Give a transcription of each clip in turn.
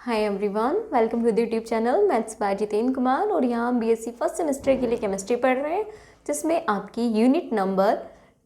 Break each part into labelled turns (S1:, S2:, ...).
S1: Hi everyone, welcome to the YouTube channel maths by Jitendra Kumar. और यहाँ हम बीएससी फर्स्ट सेमेस्टर के लिए केमिस्ट्री पढ़ रहे हैं, जिसमें आपकी यूनिट नंबर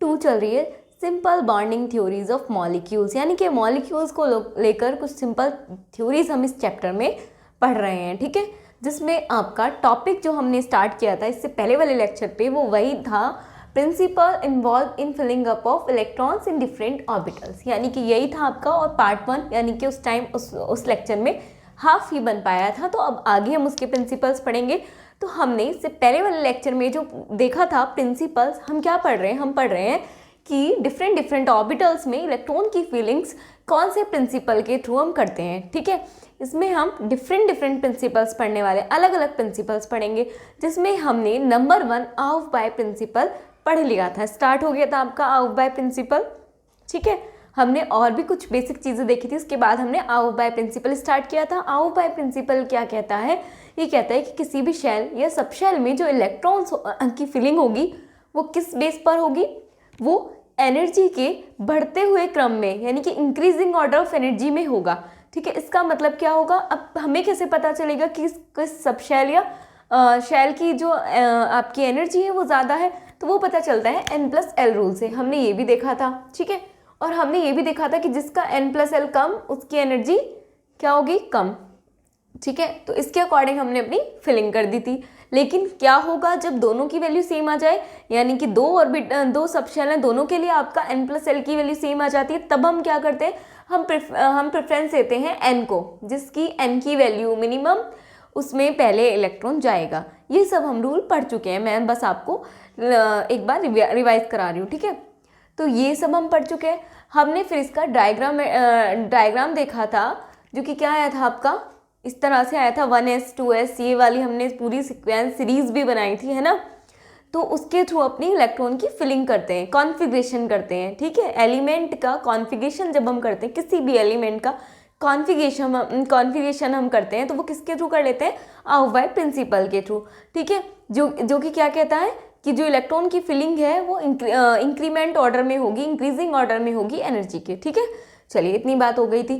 S1: 2 चल रही है, simple bonding theories of molecules. यानी कि मॉलिक्यूल्स को लेकर कुछ सिंपल थ्योरीज हम इस चैप्टर में पढ़ रहे हैं, ठीक है। जिसमें आपका टॉपिक जो हमने स्टार्ट किया था इससे पहले वाले लेक्चर पे, वो वही था, principle involve in filling up of electrons in different orbitals. यानी कि यही था आपका, और पार्ट 1 यानी कि उस टाइम उस लेक्चर में हाफ ही बन पाया था। तो अब आगे हम उसके प्रिंसिपल्स पढ़ेंगे। तो हमने इससे पहले वाले लेक्चर में जो देखा था प्रिंसिपल्स, हम क्या पढ़ रहे हैं, हम पढ़ रहे हैं कि डिफरेंट ऑर्बिटल्स में इलेक्ट्रॉन की फीलिंग्स कौन से प्रिंसिपल के थ्रू हम करते हैं, ठीक है। इसमें हम डिफरेंट प्रिंसिपल्स पढ़ने वाले, अलग अलग प्रिंसिपल्स पढ़ेंगे, जिसमें हमने नंबर 1 आउफ बाय प्रिंसिपल पढ़ लिया था। स्टार्ट हो गया था आपका आउफ बाय प्रिंसिपल, ठीक है। हमने और भी कुछ बेसिक चीज़ें देखी थी, उसके बाद हमने आउफ बाय प्रिंसिपल स्टार्ट किया था। आउफ बाय प्रिंसिपल क्या कहता है? ये कहता है कि किसी भी शेल या सब शेल में जो इलेक्ट्रॉन्स की फिलिंग होगी वो किस बेस पर होगी? वो एनर्जी के बढ़ते हुए क्रम में, यानी कि इंक्रीजिंग ऑर्डर ऑफ एनर्जी में होगा, ठीक है। इसका मतलब क्या होगा? अब हमें कैसे पता चलेगा कि किस सब शेल या शेल की जो आपकी एनर्जी है वो ज़्यादा है? तो वो पता चलता है N+L रूल से। हमने ये भी देखा था, ठीक है। और हमने ये भी देखा था कि जिसका N+L कम, उसकी एनर्जी क्या होगी? कम, ठीक है। तो इसके अकॉर्डिंग हमने अपनी फिलिंग कर दी थी। लेकिन क्या होगा जब दोनों की वैल्यू सेम आ जाए, यानी कि दो सब शेल हैं, दोनों के लिए आपका N+L की वैल्यू सेम आ जाती है, तब हम क्या करते हैं? हम प्रेफरेंस देते हैं N को, जिसकी N की वैल्यू मिनिमम, उसमें पहले इलेक्ट्रॉन जाएगा। ये सब हम रूल पढ़ चुके हैं, मैं बस आपको एक बार रिवाइज करा रही हूँ, ठीक है। तो ये सब हम पढ़ चुके हैं। हमने फिर इसका डायग्राम देखा था, जो कि क्या आया था आपका, इस तरह से आया था 1s 2s, ये वाली हमने पूरी सीक्वेंस सीरीज भी बनाई थी, है ना। तो उसके थ्रू अपनी इलेक्ट्रॉन की फिलिंग करते हैं, कॉन्फ़िगरेशन करते हैं, ठीक है। एलिमेंट का कॉन्फ़िगरेशन जब हम करते हैं, किसी भी एलिमेंट का कॉन्फ़िगरेशन हम करते हैं, तो वो किसके थ्रू कर लेते हैं? आउफ बाय प्रिंसिपल के थ्रू, ठीक है। जो कि क्या कहता है कि जो इलेक्ट्रॉन की फिलिंग है वो इंक्रीमेंट ऑर्डर में होगी, इंक्रीजिंग ऑर्डर में होगी एनर्जी के, ठीक है। चलिए, इतनी बात हो गई थी।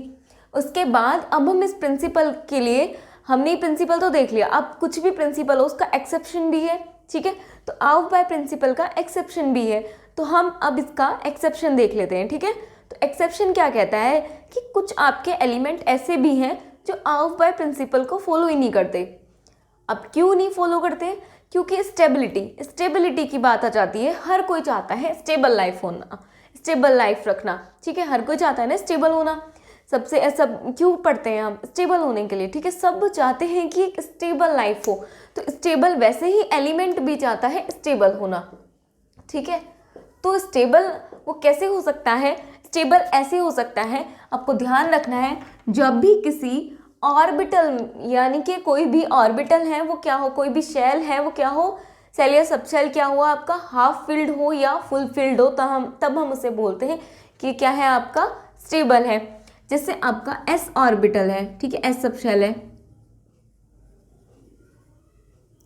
S1: उसके बाद अब हम इस प्रिंसिपल के लिए, हमने प्रिंसिपल तो देख लिया, अब कुछ भी प्रिंसिपल हो उसका एक्सेप्शन भी है, ठीक है। तो आउफ बाय प्रिंसिपल का एक्सेप्शन भी है, तो हम अब इसका एक्सेप्शन देख लेते हैं, ठीक है। तो एक्सेप्शन क्या कहता है कि कुछ आपके एलिमेंट ऐसे भी हैं जो आउफ बाय प्रिंसिपल को फॉलो ही नहीं करते। अब क्यों नहीं फॉलो करते? क्योंकि स्टेबिलिटी की बात आ जाती है। हर कोई चाहता है स्टेबल लाइफ होना, स्टेबल लाइफ रखना, ठीक है। हर कोई चाहता है ना स्टेबल होना। सबसे सब क्यों पढ़ते हैं हम? स्टेबल होने के लिए, ठीक है। सब चाहते हैं कि एक स्टेबल लाइफ हो। तो स्टेबल, वैसे ही एलिमेंट भी चाहता है स्टेबल होना, ठीक है। तो स्टेबल वो कैसे हो सकता है? स्टेबल ऐसे हो सकता है, आपको ध्यान रखना है, जब भी किसी ऑर्बिटल, यानी कि कोई भी ऑर्बिटल है वो क्या हो, कोई भी शेल है वो क्या हो, सेल या सब शेल क्या हुआ आपका, हाफ फिल्ड हो या फुल फिल्ड हो, तब हम उसे बोलते हैं कि क्या है आपका, स्टेबल है। जैसे आपका एस ऑर्बिटल है, ठीक है, एस सब शेल है,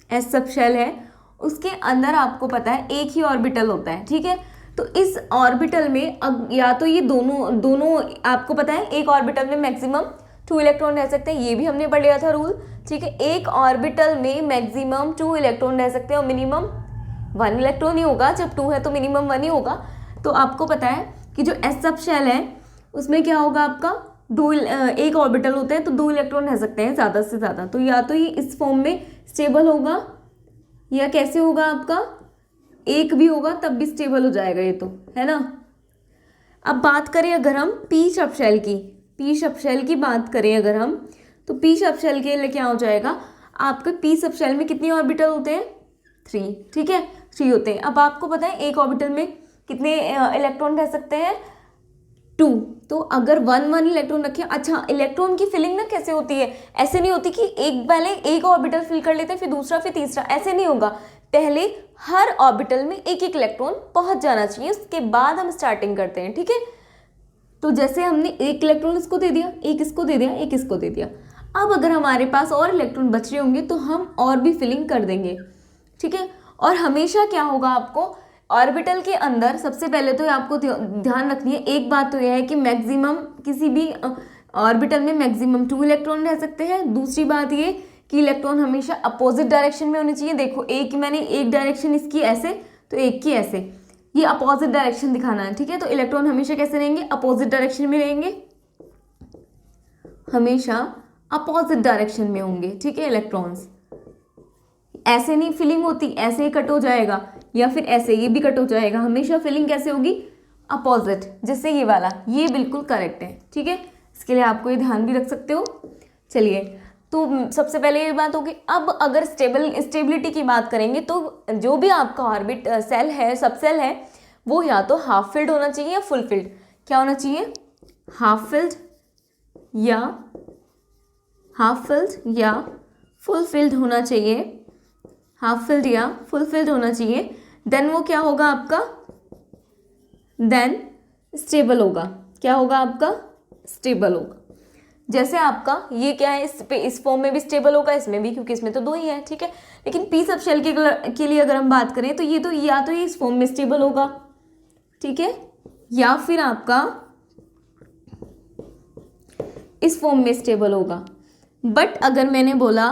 S1: एस सब शेल है, उसके अंदर आपको पता है एक ही ऑर्बिटल होता है, ठीक है। तो इस ऑर्बिटल में अब या तो ये दोनों आपको पता है, एक ऑर्बिटल में मैक्सिमम 2 इलेक्ट्रॉन रह सकते हैं, ये भी हमने पढ़ लिया था रूल, ठीक है। एक ऑर्बिटल में मैक्सिमम 2 इलेक्ट्रॉन रह सकते हैं और मिनिमम 1 इलेक्ट्रॉन ही होगा। जब 2 है तो मिनिमम 1 ही होगा। तो आपको पता है कि जो एस सब शेल है उसमें क्या होगा आपका, एक ऑर्बिटल होते हैं तो 2 इलेक्ट्रॉन रह सकते हैं ज़्यादा से ज़्यादा। तो या तो ये इस फॉर्म में स्टेबल होगा, या कैसे होगा आपका, एक भी होगा तब भी स्टेबल हो जाएगा, ये तो है ना। अब बात करें अगर हम पी सब शेल की बात करें अगर हम, तो पी सब शेल के लिए क्या हो जाएगा आपका, पी सब शेल में कितने ऑर्बिटल होते हैं? 3, ठीक है, 3 होते हैं। अब आपको पता है एक ऑर्बिटल में कितने इलेक्ट्रॉन रह सकते हैं? 2। तो अगर 1 इलेक्ट्रॉन रखें, अच्छा इलेक्ट्रॉन की फिलिंग ना कैसे होती है, ऐसे नहीं होती कि पहले एक ऑर्बिटल फिल कर लेते हैं फिर दूसरा फिर तीसरा, ऐसे नहीं होगा। पहले हर ऑर्बिटल में एक इलेक्ट्रॉन पहुंच जाना चाहिए, उसके बाद हम स्टार्टिंग करते हैं, ठीक है। तो जैसे हमने एक इलेक्ट्रॉन इसको दे दिया, एक इसको दे दिया, एक इसको दे दिया। अब अगर हमारे पास और इलेक्ट्रॉन बच रहे होंगे तो हम और भी फिलिंग कर देंगे, ठीक है। और हमेशा क्या होगा आपको, ऑर्बिटल के अंदर सबसे पहले तो आपको ध्यान रखनी है एक बात, तो यह है कि मैक्सिमम किसी भी ऑर्बिटल में मैक्सिमम 2 इलेक्ट्रॉन रह सकते हैं। दूसरी बात ये कि इलेक्ट्रॉन हमेशा अपोजिट डायरेक्शन में होने चाहिए। देखो एक मैंने एक डायरेक्शन इसकी ऐसे तो एक की ऐसे, ये अपोजिट डायरेक्शन दिखाना है, ठीक है। तो इलेक्ट्रॉन हमेशा कैसे रहेंगे, अपोजिट डायरेक्शन में रहेंगे, हमेशा अपोजिट डायरेक्शन में होंगे, ठीक है। इलेक्ट्रॉन्स ऐसे नहीं फिलिंग होती, ऐसे ही कट हो जाएगा या फिर ऐसे ये भी कट हो जाएगा, हमेशा फिलिंग कैसे होगी, अपोजिट। जैसे ये वाला, ये बिल्कुल करेक्ट है, ठीक है। इसके लिए आपको ये ध्यान भी रख सकते हो। चलिए, तो सबसे पहले ये बात होगी। अब अगर स्टेबिलिटी की बात करेंगे तो जो भी आपका ऑर्बिट सेल है, सब सेल है, वो या तो हाफ फिल्ड होना चाहिए या फुल फिल्ड। क्या होना चाहिए, हाफ फिल्ड या फुल फिल्ड होना चाहिए, हाफ फिल्ड या फुल फिल्ड होना चाहिए। देन वो क्या होगा आपका, देन स्टेबल होगा। क्या होगा आपका, स्टेबल होगा। जैसे आपका ये क्या है, इस फॉर्म में भी स्टेबल होगा, इसमें भी, क्योंकि इसमें तो 2 ही है, ठीक है। लेकिन पी सब शेल के लिए अगर हम बात करें तो ये तो या तो ये इस फॉर्म में स्टेबल होगा, ठीक है, या फिर आपका इस फॉर्म में स्टेबल होगा। बट अगर मैंने बोला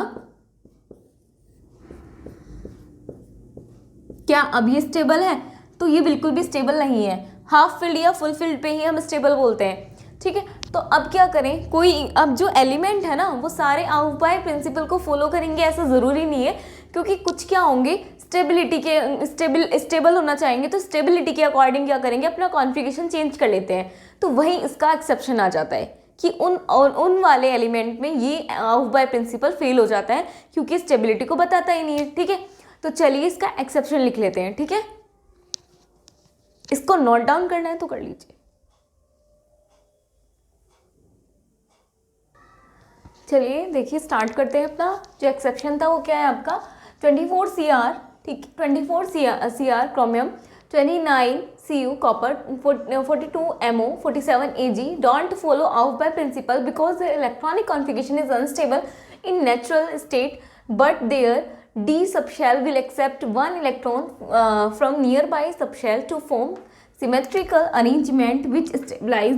S1: क्या अब ये स्टेबल है, तो ये बिल्कुल भी स्टेबल नहीं है। हाफ फील्ड या फुल फील्ड पे ही हम स्टेबल बोलते हैं, ठीक है। तो अब क्या करें, कोई अब जो एलिमेंट है ना वो सारे आउटबाय प्रिंसिपल को फॉलो करेंगे ऐसा ज़रूरी नहीं है, क्योंकि कुछ क्या होंगे स्टेबिलिटी के स्टेबल होना चाहेंगे, तो स्टेबिलिटी के अकॉर्डिंग क्या करेंगे, अपना कॉन्फ़िगरेशन चेंज कर लेते हैं। तो वहीं इसका एक्सेप्शन आ जाता है कि उन वाले एलिमेंट में ये आउटबाय प्रिंसिपल फेल हो जाता है, क्योंकि स्टेबिलिटी को बताता ही नहीं है, ठीक है। तो चलिए इसका एक्सेप्शन लिख लेते हैं, ठीक है। इसको नोट डाउन करना है तो कर लीजिए। चलिए देखिए, स्टार्ट करते हैं। अपना जो एक्सेप्शन था वो क्या है आपका, 24 Cr, ठीक, 24 Cr chromium, 29 Cu copper, 42 MO, 47 Ag don't follow out by principle because the electronic configuration is unstable in natural state, but their d subshell will accept one electron from nearby subshell to form symmetrical arrangement which stabilize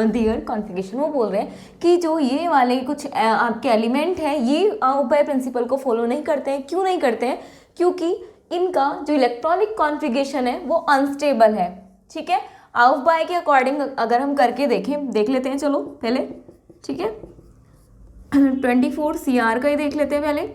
S1: their configuration. वो बोल रहे हैं कि जो ये वाले कुछ आपके एलिमेंट हैं ये आउटबाय प्रिंसिपल को फॉलो नहीं करते हैं। क्यों नहीं करते हैं, क्योंकि इनका जो इलेक्ट्रॉनिक कॉन्फ़िगरेशन है वो अनस्टेबल है, ठीक है। आउटबाय के अकॉर्डिंग अगर हम करके देख लेते हैं, चलो पहले, ठीक है। 24 Cr का ही देख लेते हैं पहले।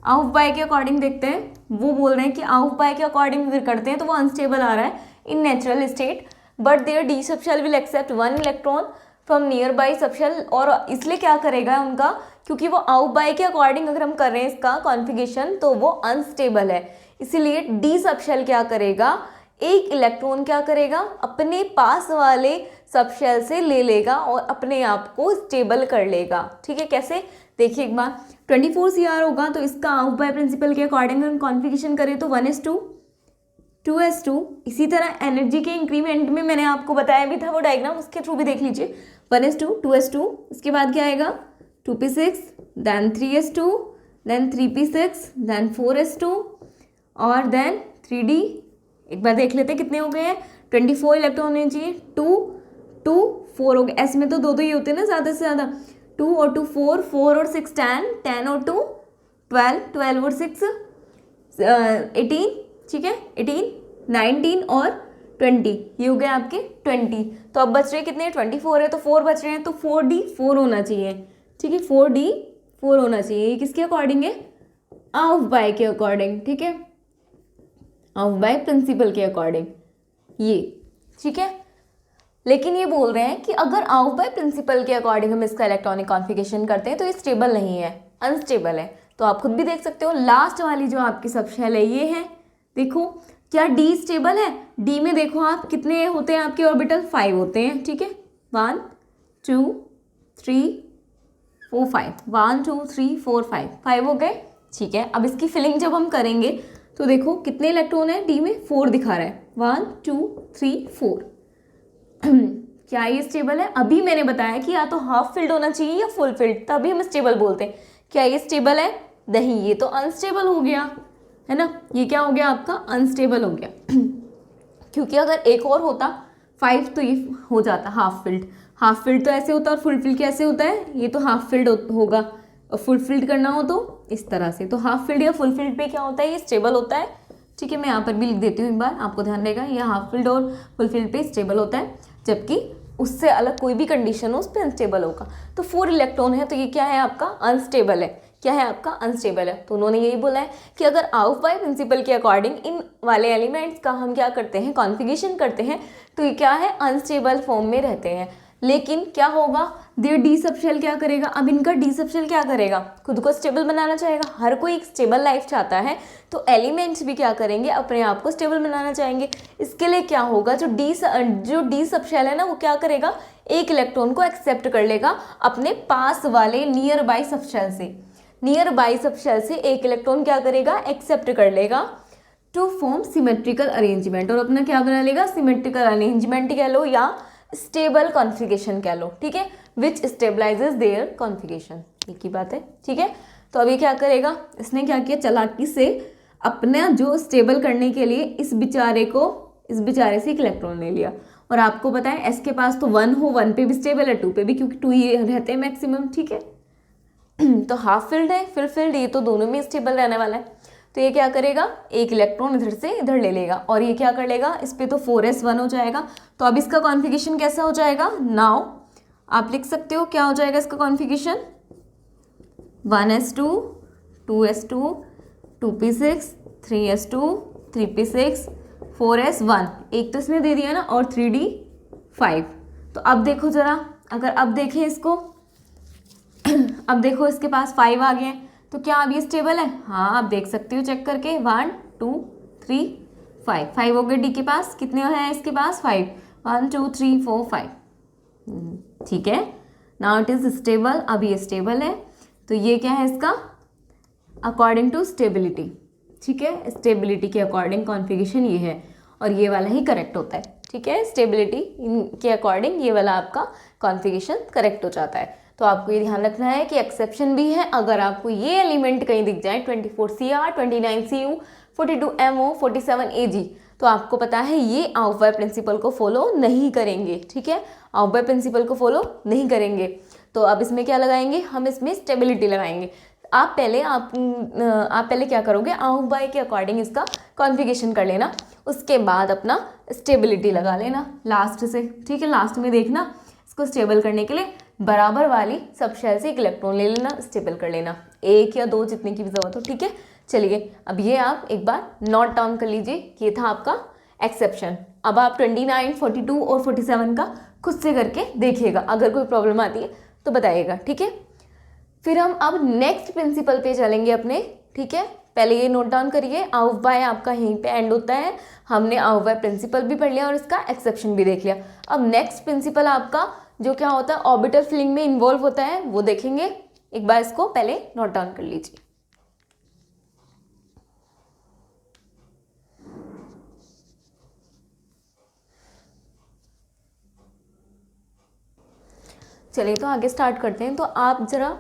S1: आउटबाय के अकॉर्डिंग देखते हैं, वो बोल रहे हैं कि आउटबाय के अकॉर्डिंग अगर करते हैं तो वो अनस्टेबल आ रहा है in natural state, but their d subshell will accept one electron from nearby subshell। और इसलिए क्या करेगा उनका, क्योंकि वो out by के अकॉर्डिंग अगर हम कर रहे हैं इसका कॉन्फ़िगरेशन तो वो अनस्टेबल है, इसीलिए d सबशेल क्या करेगा, एक इलेक्ट्रॉन क्या करेगा, अपने पास वाले सबशेल से ले लेगा और अपने आप को स्टेबल कर लेगा, ठीक है। कैसे, देखिए एक बार, 24 Cr होगा तो इसका आउट बाय प्रिंसिपल के अकॉर्डिंग हम कॉन्फ़िगरेशन करें तो 1s2 2s2। इसी तरह एनर्जी के इंक्रीमेंट में मैंने आपको बताया भी था वो डायग्राम, उसके थ्रू भी देख लीजिए। 1s2 2s2, इसके बाद क्या आएगा 2p6, then 3s2, then 3p6, then 4s2 और देन 3d। एक बार देख लेते हैं कितने हो गए हैं, 24 इलेक्ट्रॉन होने चाहिए, 2 2 4 हो गए। ऐसे में तो दो ही होते हैं ना ज़्यादा से ज़्यादा, 2 और 2 4, 4 और 6 10, 10 और 2 12, 12 और 6 18, ठीक है, 18 19 और 20, ये हो गए आपके 20। तो अब बच रहे कितने, 24 है तो 4 बच रहे हैं, तो 4d 4 होना चाहिए, ठीक है, 4d 4 होना चाहिए। ये किसके अकॉर्डिंग है, आउट बाय के अकॉर्डिंग, ठीक है, आउट बाय प्रिंसिपल के अकॉर्डिंग ये, ठीक है। लेकिन ये बोल रहे हैं कि अगर आउट बाय प्रिंसिपल के अकॉर्डिंग हम इसका इलेक्ट्रॉनिक कॉन्फ़िगरेशन करते हैं तो ये स्टेबल नहीं है, अनस्टेबल है। तो आप खुद भी देख सकते हो, लास्ट वाली जो आपकी सबशेल है ये है, देखो क्या d स्टेबल है, d में देखो आप कितने होते हैं आपके ऑर्बिटल, 5 होते हैं, ठीक है, 1 2 3 4 5, 1 2 3 4 5 हो गए, ठीक है। अब इसकी फिलिंग जब हम करेंगे तो देखो कितने इलेक्ट्रॉन है, d में 4 दिखा रहा है, 1 2 3 4। क्या ये स्टेबल है, अभी मैंने बताया कि या तो हाफ फिल्ड होना चाहिए या फुल फिल्ड, तभी हम स्टेबल बोलते हैं। क्या ये स्टेबल है, नहीं, ये तो अनस्टेबल हो गया है ना, ये क्या हो गया आपका, अनस्टेबल हो गया। क्योंकि अगर एक और होता 5 तो ये हो जाता हाफ फिल्ड। हाफ फिल्ड तो ऐसे होता है और फुल फिल्ड कैसे होता है, ये तो हाफ फिल्ड होगा और फुल फिल्ड करना हो तो इस तरह से। तो हाफ फिल्ड या फुल फिल्ड पे क्या होता है, ये स्टेबल होता है, ठीक है। मैं यहाँ पर भी लिख देती हूँ एक बार, आपको ध्यान रहेगा, ये हाफ फिल्ड और फुल फिल्ड पे स्टेबल होता है, जबकि उससे अलग कोई भी कंडीशन हो उस पर अनस्टेबल होगा। तो 4 इलेक्ट्रॉन है तो ये क्या है आपका, अनस्टेबल है। क्या है आपका, अनस्टेबल है। तो उन्होंने यही बोला है कि अगर आउफ बाय प्रिंसिपल के अकॉर्डिंग इन वाले एलिमेंट्स का हम क्या करते हैं, कॉन्फ़िगरेशन करते हैं, तो ये क्या है, अनस्टेबल फॉर्म में रहते हैं। लेकिन क्या होगा, देयर डी सब शेल क्या करेगा, अब इनका डी सब शेल क्या करेगा, खुद को स्टेबल बनाना चाहेगा। हर कोई एक स्टेबल लाइफ चाहता है, तो एलिमेंट्स भी क्या करेंगे, अपने आप को स्टेबल बनाना चाहेंगे। इसके लिए क्या होगा, जो डी सब शेल है ना, वो क्या करेगा, एक इलेक्ट्रॉन को एक्सेप्ट कर लेगा अपने पास वाले नियर बाई सब शेल से। नियर बाई सब शेल से एक इलेक्ट्रॉन क्या करेगा, एक्सेप्ट कर लेगा टू फॉर्म सिमेट्रिकल अरेंजमेंट, और अपना क्या बना लेगा, सिमेट्रिकल अरेंजमेंट कह लो या स्टेबल कॉन्फ़िगरेशन कह लो, ठीक है, विच स्टेबलाइजेज देयर कॉन्फ़िगरेशन, एक ही बात है, ठीक है। तो अभी क्या करेगा, इसने क्या किया, चालाकी से अपना जो स्टेबल करने के लिए इस बेचारे से एक इलेक्ट्रॉन ले लिया। और आपको पता है एस के पास तो 1 हो, 1 पे भी स्टेबल है, 2 पे भी, क्योंकि 2 ही रहते हैं मैक्सिमम, ठीक है। तो हाफ फिल्ड है, फुल फिल्ड, ये तो दोनों में स्टेबल रहने वाला है। तो ये क्या करेगा, एक इलेक्ट्रॉन इधर से इधर ले लेगा, और ये क्या कर लेगा, इस पे तो 4s1 हो जाएगा। तो अब इसका कॉन्फ़िगरेशन कैसा हो जाएगा, नाउ आप लिख सकते हो क्या हो जाएगा इसका configuration, 1s2 2s2 2p6 3s2 3p6 4s1, एक तो इसने दे दिया ना, और 3d5। तो अब देखो जरा, अगर अब देखें इसको अब देखो इसके पास 5 आ गए, तो क्या अब ये स्टेबल है, हाँ आप देख सकते हो चेक करके, 1 2 3 5 हो गए, डी के पास कितने हैं, इसके पास 5, 1 2 3 4 5, ठीक है। नाउ इट इज स्टेबल, अब ये स्टेबल है, तो ये क्या है इसका अकॉर्डिंग टू स्टेबिलिटी, ठीक है, स्टेबिलिटी के अकॉर्डिंग कॉन्फ़िगरेशन ये है, और ये वाला ही करेक्ट होता है, ठीक है। स्टेबिलिटी के अकॉर्डिंग ये वाला आपका कॉन्फ़िगरेशन करेक्ट हो जाता है। तो आपको ये ध्यान रखना है कि एक्सेप्शन भी है, अगर आपको ये एलिमेंट कहीं दिख जाए 24Cr 29Cu 42MO 47Ag, तो आपको पता है ये आउफ बाय प्रिंसिपल को फॉलो नहीं करेंगे, ठीक है, आउफ बाय प्रिंसिपल को फॉलो नहीं करेंगे। तो अब इसमें क्या लगाएंगे, हम इसमें स्टेबिलिटी लगाएंगे। आप पहले क्या करोगे, आउफ बाय के अकॉर्डिंग इसका कॉन्फ़िगरेशन कर लेना, उसके बाद अपना स्टेबिलिटी लगा लेना लास्ट से, ठीक है। लास्ट में देखना इसको स्टेबल करने के लिए बराबर वाली सब शेल से एक इलेक्ट्रॉन ले लेना, स्टेबल कर लेना, 1 या 2 जितने की भी जरूरत हो, ठीक है। चलिए अब ये आप एक बार नोट डाउन कर लीजिए, ये था आपका एक्सेप्शन। अब आप 29 42 और 47 का खुद से करके देखिएगा, अगर कोई प्रॉब्लम आती है तो बताइएगा, ठीक है। फिर हम अब नेक्स्ट प्रिंसिपल पे चलेंगे अपने, ठीक है। पहले ये नोट डाउन करिए, आउफ बाय आपका यहीं पे एंड होता है, हमने आउफ बाय प्रिंसिपल भी पढ़ लिया और इसका एक्सेप्शन भी देख लिया। अब नेक्स्ट प्रिंसिपल आपका जो क्या होता है, ऑर्बिटल फिलिंग में इन्वॉल्व होता है, वो देखेंगे। एक बार इसको पहले नोट डाउन कर लीजिए। चलिए तो आगे स्टार्ट करते हैं। तो आप ज़रा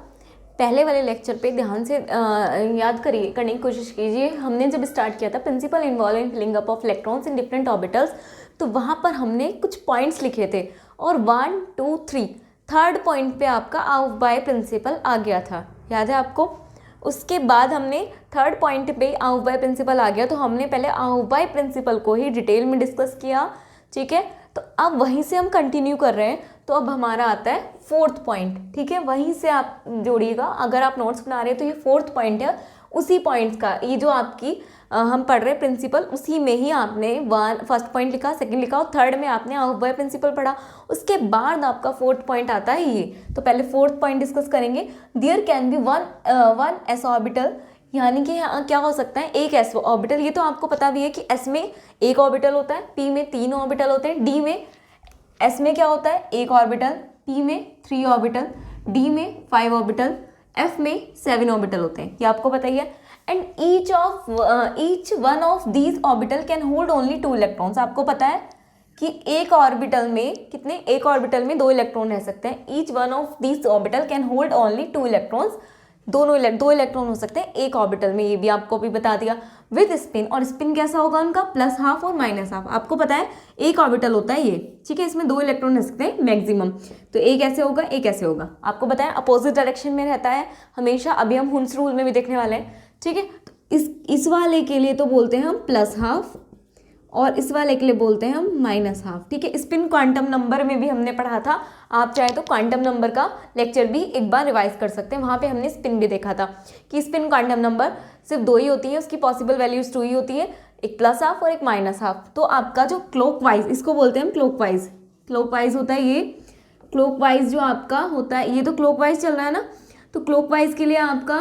S1: पहले वाले लेक्चर पे ध्यान से याद करने की कोशिश कीजिए। हमने जब स्टार्ट किया था principle involve in filling up of electrons in different orbitals, तो वहाँ पर हमने कुछ पॉइंट्स लिखे थे, और 1 2 3 थर्ड पॉइंट पे आपका आउफ बाय प्रिंसिपल आ गया था, याद है आपको। उसके बाद हमने थर्ड पॉइंट पे आउफ बाय प्रिंसिपल आ गया, तो हमने पहले आउफ बाय प्रिंसिपल को ही डिटेल में डिस्कस किया, ठीक है। तो अब वहीं से हम कंटिन्यू कर रहे हैं। तो अब हमारा आता है फोर्थ पॉइंट, ठीक है, वहीं से आप जोड़िएगा। अगर आप नोट्स बना रहे हैं तो ये फोर्थ पॉइंट है, उसी पॉइंट्स का ये जो आपकी हम पढ़ रहे हैं प्रिंसिपल, उसी में ही आपने फर्स्ट पॉइंट लिखा, सेकंड लिखा, और थर्ड में आपने आउफ बाय प्रिंसिपल पढ़ा। उसके बाद आपका फोर्थ पॉइंट आता है ये। तो पहले फोर्थ पॉइंट डिस्कस करेंगे। There can be one S orbital, यानी कि क्या हो सकता है, एक एस ऑर्बिटल। ये तो आपको पता भी है कि एस में एक ऑर्बिटल होता है, पी में 3 ऑर्बिटल होते हैं, डी में एस में क्या होता है, एक ऑर्बिटल, पी में 3 ऑर्बिटल, डी में 5 ऑर्बिटल, एफ में 7 ऑर्बिटल होते हैं, ये आपको पता ही है। And each one of these orbital can hold only 2 electrons. आपको पता है कि एक ऑर्बिटल में 2 इलेक्ट्रॉन रह सकते हैं। Each one of these orbital can hold only 2 electrons, दो इलेक्ट्रॉन हो सकते हैं एक ऑर्बिटल में, ये भी आपको भी बता दिया, विद स्पिन। और स्पिन कैसा होगा उनका, +½ और -½ आपको पता है एक ऑर्बिटल होता है ये, ठीक है, इसमें 2 इलेक्ट्रॉन रह सकते हैं मैक्सिमम। तो एक ऐसे होगा, एक ऐसे होगा, आपको पता है अपोजिट डायरेक्शन में रहता है हमेशा। अभी हम हुन्स रूल में भी देखने वाले हैं, ठीक है। तो इस वाले के लिए तो बोलते हैं हम +½ और इस वाले के लिए बोलते हैं हम -½ ठीक है। स्पिन क्वांटम नंबर में भी हमने पढ़ा था, आप चाहे तो क्वांटम नंबर का लेक्चर भी एक बार रिवाइज कर सकते हैं, वहाँ पे हमने स्पिन भी देखा था कि स्पिन क्वांटम नंबर सिर्फ 2 ही होती है, उसकी पॉसिबल वैल्यूज 2 ही होती है, एक +½ और एक -½ तो आपका जो क्लॉकवाइज, इसको बोलते हैं हम क्लॉकवाइज, क्लॉकवाइज होता है ये, क्लॉकवाइज जो आपका होता है, ये तो क्लॉकवाइज चल रहा है ना, तो क्लॉकवाइज के लिए आपका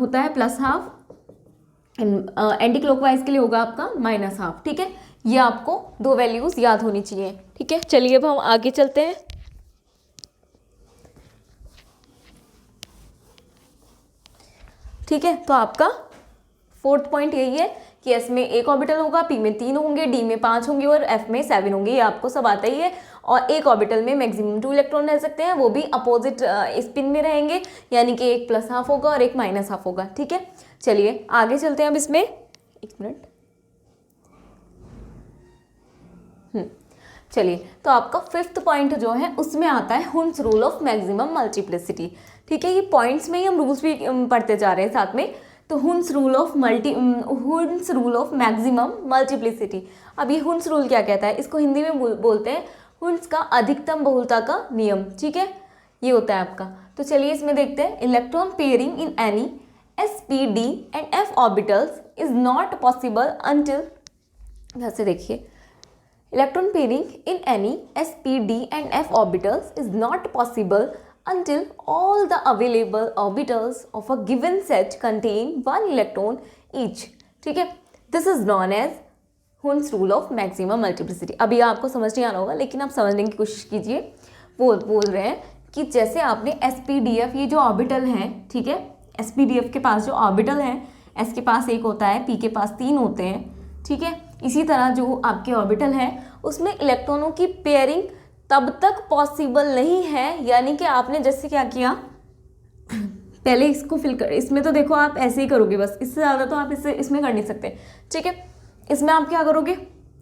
S1: होता है +½ एंटी क्लॉकवाइज के लिए होगा आपका -½ ठीक है। ये आपको 2 वैल्यूज याद होनी चाहिए, ठीक है। चलिए अब हम आगे चलते हैं। ठीक है, तो आपका 4th पॉइंट यही है कि एस में 1 ऑर्बिटल होगा, पी में 3 होंगे, डी में 5 होंगे और एफ में 7 होंगे, ये आपको सब आता ही है। और एक ऑर्बिटल में मैक्सिमम 2 इलेक्ट्रॉन रह सकते हैं, वो भी अपोजिट स्पिन में रहेंगे, यानी कि एक +½ होगा और एक -½ होगा, ठीक है। चलिए आगे चलते हैं अब इसमें, एक मिनट, चलिए। तो आपका 5th पॉइंट जो है उसमें आता है Hund's rule of maximum multiplicity, ठीक है। ये पॉइंट्स में ही हम रूल्स भी पढ़ते जा रहे हैं साथ में। तो Hund's rule of maximum multiplicity, अब ये हुन्स रूल क्या कहता है, इसको हिंदी में बोलते हैं हुन्स का अधिकतम बहुलता का नियम, ठीक है, ये होता है आपका। तो चलिए इसमें देखते हैं, electron pairing in any sp d and f orbitals is not possible until, जैसे देखिए, electron pairing in any sp d and f orbitals is not possible until all the available orbitals of a given set contain 1 electron each, ठीक है। This is known as Hund's rule of maximum multiplicity। अभी आपको समझ नहीं आना होगा, लेकिन आप समझने की कोशिश कीजिए। वो बोल रहे हैं कि जैसे आपने sp-df ये जो ऑर्बिटल हैं, ठीक है, sp-df के पास जो ऑर्बिटल है, s के पास 1 होता है, p के पास 3 होते हैं, ठीक है। इसी तरह जो आपके ऑर्बिटल है उसमें इलेक्ट्रॉनों की पेयरिंग तब तक पॉसिबल नहीं है, यानी कि आपने जैसे क्या किया, पहले इसको फिल कर, इसमें तो देखो आप ऐसे ही करोगे बस, इससे ज़्यादा तो आप इसमें कर नहीं सकते, ठीक है। इसमें आप क्या करोगे,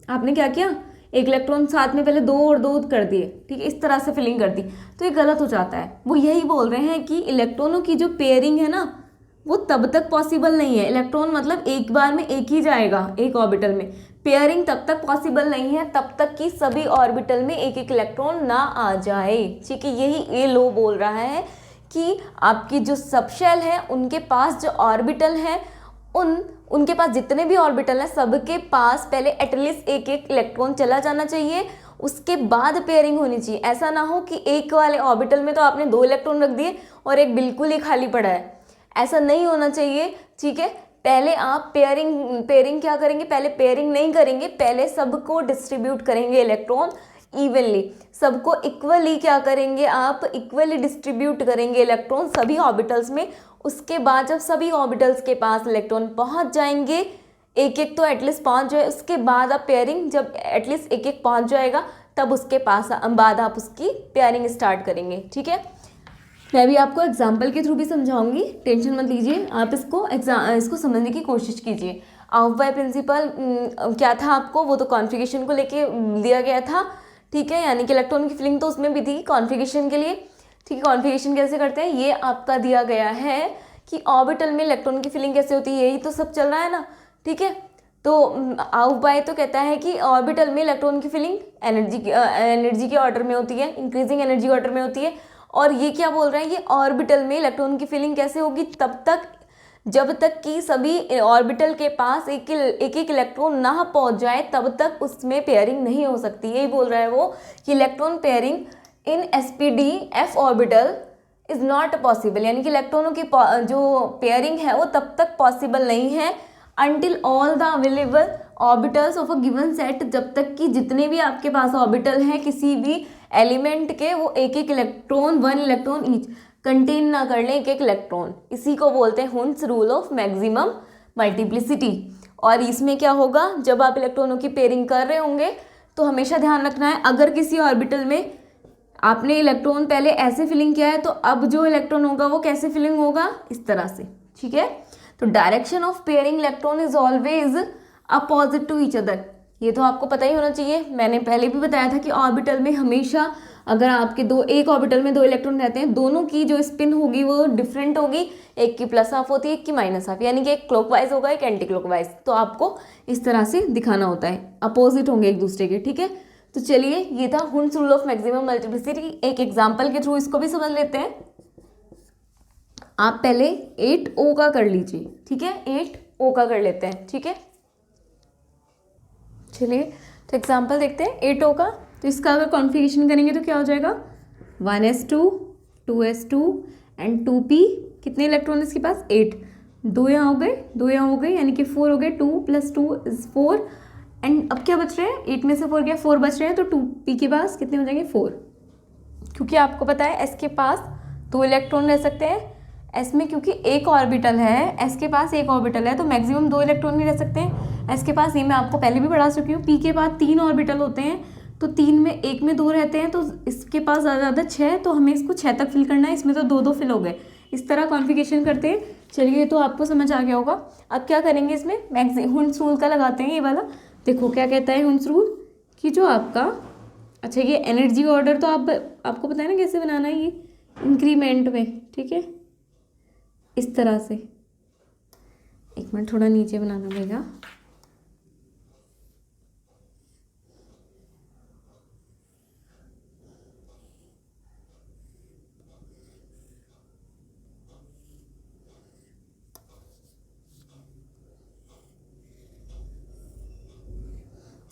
S1: आपने क्या किया, एक इलेक्ट्रॉन साथ में पहले 2 और 2 कर दिए, ठीक है, इस तरह से फिलिंग कर दी, तो ये गलत हो जाता है। वो यही बोल रहे हैं कि इलेक्ट्रॉनों की जो पेयरिंग है ना, वो तब तक पॉसिबल नहीं है। इलेक्ट्रॉन मतलब एक बार में एक ही जाएगा एक ऑर्बिटल में, पेयरिंग तब तक पॉसिबल नहीं है तब तक कि सभी ऑर्बिटल में एक एक इलेक्ट्रॉन ना आ जाए, ठीक है। यही ये लो बोल रहा है कि आपकी जो सबशेल है उनके पास जो ऑर्बिटल है, उनके पास जितने भी ऑर्बिटल हैं सबके पास पहले एटलीस्ट एक एक इलेक्ट्रॉन चला जाना चाहिए, उसके बाद पेयरिंग होनी चाहिए। ऐसा ना हो कि एक वाले ऑर्बिटल में तो आपने 2 इलेक्ट्रॉन रख दिए और एक बिल्कुल ही खाली पड़ा है, ऐसा नहीं होना चाहिए, ठीक है। पहले आप पेयरिंग क्या करेंगे, पहले पेयरिंग नहीं करेंगे, पहले सबको डिस्ट्रीब्यूट करेंगे इलेक्ट्रॉन इवनली, सबको इक्वली क्या करेंगे, आप इक्वली डिस्ट्रीब्यूट करेंगे इलेक्ट्रॉन सभी ऑर्बिटल्स में। उसके बाद जब सभी ऑर्बिटल्स के पास इलेक्ट्रॉन पहुंच जाएंगे, एक एक तो एटलीस्ट पहुंच जाए, उसके बाद आप पेयरिंग, जब एटलीस्ट एक एक पहुंच जाएगा तब उसके पास बाद आप उसकी पेयरिंग स्टार्ट करेंगे, ठीक है। मैं भी आपको एग्जाम्पल के थ्रू भी समझाऊंगी, टेंशन मत लीजिए, आप इसको समझने की कोशिश कीजिए। आउट बाय प्रिंसिपल क्या था आपको, वो तो कॉन्फ़िगरेशन को लेके दिया गया था, ठीक है, यानी कि इलेक्ट्रॉन की फिलिंग तो उसमें भी थी कॉन्फ़िगरेशन के लिए, ठीक है। कॉन्फ़िगरेशन कैसे करते हैं ये आपका दिया गया है कि ऑर्बिटल में इलेक्ट्रॉन की फिलिंग कैसे होती है, यही तो सब चल रहा है ना, ठीक है। तो आउट बाय तो कहता है कि ऑर्बिटल में इलेक्ट्रॉन की फिलिंग एनर्जी के ऑर्डर में होती है, इंक्रीजिंग एनर्जी ऑर्डर में होती है। और ये क्या बोल रहे हैं, ये ऑर्बिटल में इलेक्ट्रॉन की फिलिंग कैसे होगी, तब तक जब तक कि सभी ऑर्बिटल के पास एक एक इलेक्ट्रॉन ना पहुंच जाए तब तक उसमें पेयरिंग नहीं हो सकती। यही बोल रहा है वो कि electron pairing in sp-d-f orbital is not possible, यानी कि इलेक्ट्रॉनों की जो पेयरिंग है वो तब तक पॉसिबल नहीं है until all the available orbitals of a given set, जब तक कि जितने भी आपके पास ऑर्बिटल हैं किसी भी एलिमेंट के, वो एक एक इलेक्ट्रॉन 1 इलेक्ट्रॉन ईच कंटेन ना कर लें, एक एक इलेक्ट्रॉन। इसी को बोलते हैं Hund's rule of maximum multiplicity. और इसमें क्या होगा, जब आप इलेक्ट्रॉनों की पेयरिंग कर रहे होंगे तो हमेशा ध्यान रखना है, अगर किसी ऑर्बिटल में आपने इलेक्ट्रॉन पहले ऐसे फिलिंग किया है, तो अब जो इलेक्ट्रॉन होगा वो कैसे फिलिंग होगा, इस तरह से, ठीक है। तो direction of pairing electron is always opposite to each other, ये तो आपको पता ही होना चाहिए। मैंने पहले भी बताया था कि ऑर्बिटल में हमेशा अगर आपके एक ऑर्बिटल में 2 इलेक्ट्रॉन रहते हैं, दोनों की जो स्पिन होगी वो डिफरेंट होगी, एक की प्लस हाफ होती है, एक की माइनस हाफ, यानी कि एक क्लॉकवाइज होगा, एक एंटी क्लॉकवाइज। तो आपको इस तरह से दिखाना होता है, अपोजिट होंगे एक दूसरे के, ठीक है। तो चलिए, ये था हुंस रूल ऑफ मैक्सिमम मल्टीप्लिसिटी। एक एग्जाम्पल के थ्रू इसको भी समझ लेते हैं। आप पहले 8O का कर लीजिए, ठीक है, 8O का कर लेते हैं, ठीक है। चलिए, तो एग्जाम्पल देखते हैं 8O का। तो इसका अगर कॉन्फ़िगरेशन करेंगे तो क्या हो जाएगा, 1s2 2s2 एंड 2p, कितने इलेक्ट्रॉन इसके पास, 8, 2 यहाँ हो गए, 2 यहाँ हो गए, यानी कि 4 हो गए, 2 + 2 = 4। एंड अब क्या बच रहे हैं, 8 में से 4 गया, 4 बच रहे हैं, तो 2p के पास कितने हो जाएंगे, 4। क्योंकि आपको पता है s के पास 2 इलेक्ट्रॉन रह सकते हैं, s में क्योंकि एक ऑर्बिटल है, s के पास एक ऑर्बिटल है, तो मैक्सिमम 2 इलेक्ट्रॉन नहीं रह सकते हैं s के पास। ये मैं आपको पहले भी पढ़ा चुकी हूँ। p के बाद 3 ऑर्बिटल होते हैं, तो 3 में 1 में 2 रहते हैं, तो इसके पास ज़्यादा 6, तो हमें इसको 6 तक फिल करना है, इसमें तो 2 2 फिल हो गए। इस तरह कॉन्फ़िगरेशन करते हैं। चलिए, तो आपको समझ आ गया होगा। अब क्या करेंगे, इसमें हुंस रूल का लगाते हैं, ये वाला। देखो क्या कहता है हुंस रूल, कि जो आपका, अच्छा ये एनर्जी ऑर्डर तो आपको पता है ना कैसे बनाना है, ये इंक्रीमेंट में, ठीक है, इस तरह से। एक मिनट, थोड़ा नीचे बनाना पड़ेगा।